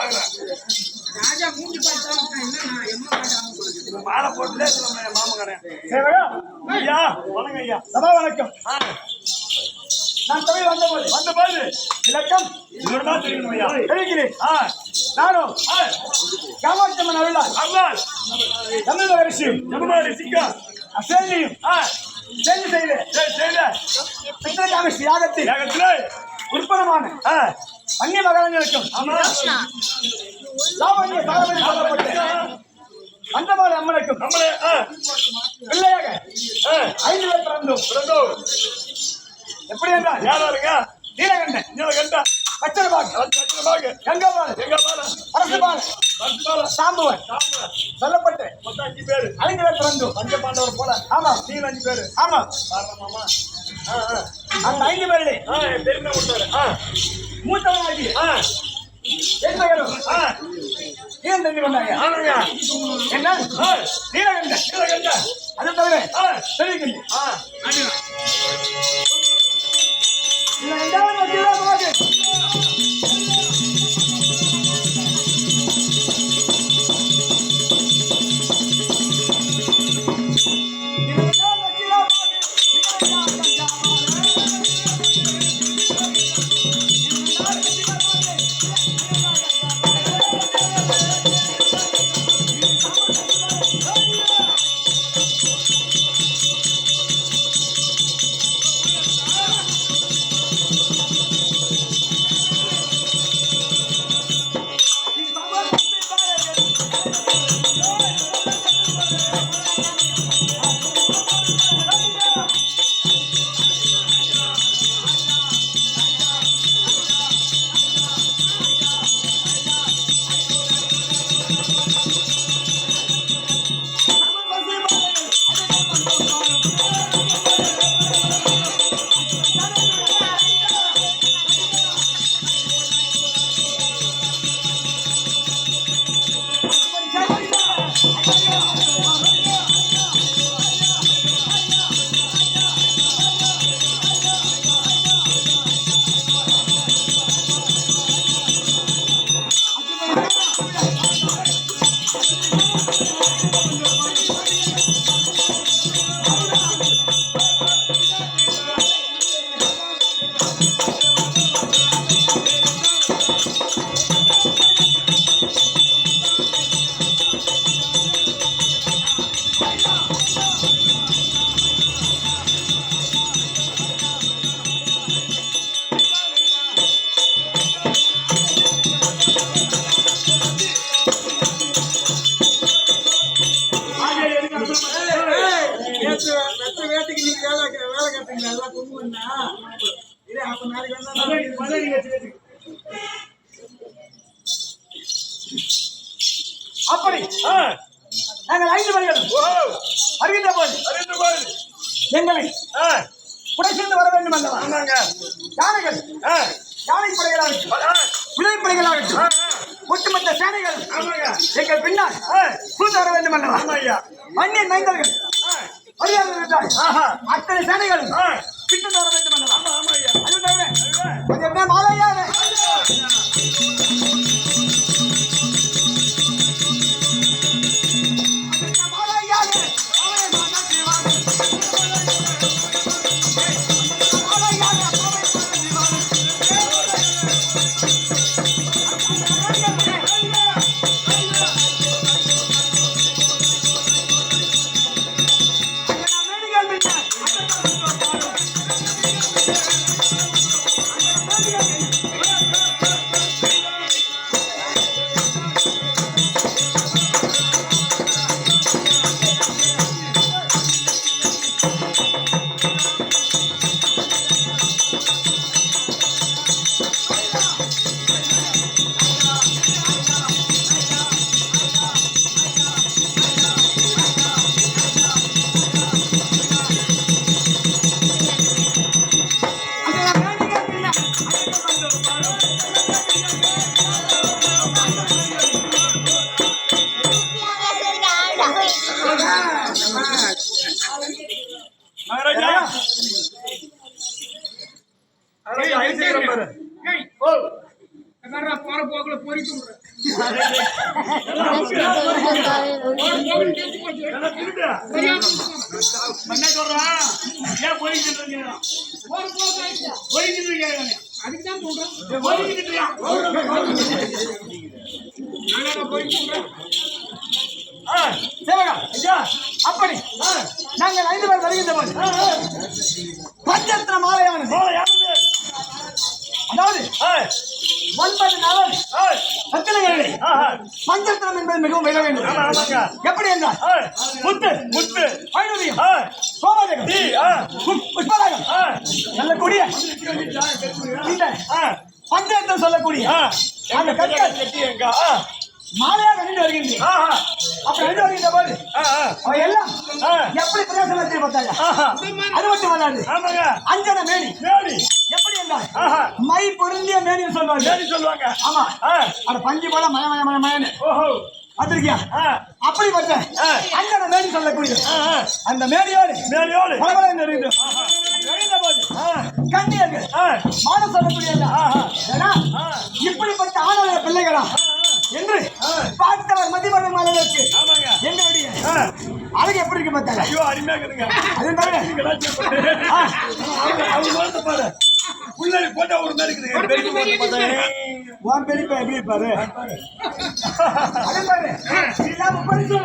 ராஜா மூஞ்சி பார்த்தா மாலை போட்டுலே மாமக்காரன். ஐயா வணக்கம் ஐயா. சபா வணக்கம். நான் தமிழ் வந்தபோது இலக்கம் இவர்தான் தெரியும் ஐயா. தெரிவிக்கிறேன். நானும் காமாட்சம்மன் அருளால் தமிழ் மகரிஷியும் அசேனியும் சேர்ந்து செய்த பித்தகாமி யாகத்தில் உற்பத்தமான அந்நிய மகாரங்களுக்கும் லாவண்ய சாதனை சொல்லப்பட்ட அந்தமாலை அம்மனுக்கும் பிள்ளையாக 5 பேர் பிறந்தோம். எப்படி என்றால் யாராருங்க? நீலகண்டன், பச்சரபாகு, கங்கபால, அரசுபால, சாம்புவன் சொல்லப்பட்டு 5 பேர் பிறந்தோம். பஞ்சபாண்டவர் போல. ஆமா, நீங்க 5 பேர். ஆமா, அந்த 5 பேரிலே மூத்தவனாகி ஏன் தண்ணி கொண்டாங்க? என்ன நீலகண்டன் அதை தவிர தெரிவிக்கிறேன். அப்படி நாங்கள் 5 பேர்களும் அறிந்த போது எங்களை புடைசென்று வர வேண்டும் அல்லவா? யானைகள் யானை படைகளாகட்டும் விலை படைகளாகட்டும் ஒட்டுமொத்த சேனைகள் எங்கள் பின்னால் சூழ்ந்து வர வேண்டும் அல்லவா? அந்நிய மைந்தர்கள் அத்தனை சேனைகளும் பின்னர் வர வேண்டும் அல்லவா? அது தவிர அது என்ன மாலையான என்ன சொல்றான்? ஏன் போய்கிட்டு இருக்கீங்க? போய்கிட்டு இருக்கீங்க. அதுக்குதான் சொல்றேன். போய்கிட்டு இருக்கியா? சேவகா, ஐயா, அப்படி நாங்கள் 5 பேர் வருகின்ற போது பஞ்சத்திர மாலையானது, போல யாருது? அதாவது 9 நாள் ரத்தினங்களை பஞ்சத்திரம் என்பது மிகவும் விலை வேண்டும். ஆமா, ஆமாங்க. எப்படி என்றால் முத்து, முத்து, வைடூரியம், சோமதேகம், புஷ்பராகம், நல்ல கூடிய இந்த பஞ்சத்திரம் சொல்லக்கூடிய அந்த கற்கள் கட்டியங்க. மாலையாக நின்று வருகின்றேன். அப்படி நின்று வருகின்ற போது அவை எல்லாம் எப்படி பிரயோசனத்தை பார்த்தாங்க. அது மட்டும் வராது, ஆமாங்க. அஞ்சன மேனி மேடி, எப்படி என்றால் மை பொருந்திய மேனின்னு சொல்வாங்க. மேடி சொல்லுவாங்க. ஆமா, அந்த பஞ்சு போல மய மய மய மயன்னு ஓஹோ, பார்த்திருக்கியா? அப்படிப்பட்ட அஞ்சன மேனி சொல்லக்கூடிய அந்த மேனியோடு மேடியோடு பலபலம் வருகின்ற போது கண்ணியர்கள் மான சொல்லக்கூடிய ஏன்னா இப்படிப்பட்ட ஆணவ பிள்ளைகளா என்று பார்த்தவர் மதிமகன் அளவிற்கு ஆமாங்க. எங்களுடைய அழகு எப்படி இருக்கு பார்த்தாங்க. ஐயோ, அருமையா இருக்குதுங்க. அது தவிர அவங்க வந்து பாரு, புள்ளரி போட்டா ஒரு மாதிரி இருக்குதுங்க. பெருக்கி போட்டு பார்த்தாங்க. உன் பெரியப்பா எப்படி இருப்பாரு? அது பாரு, இல்லாம பரிசு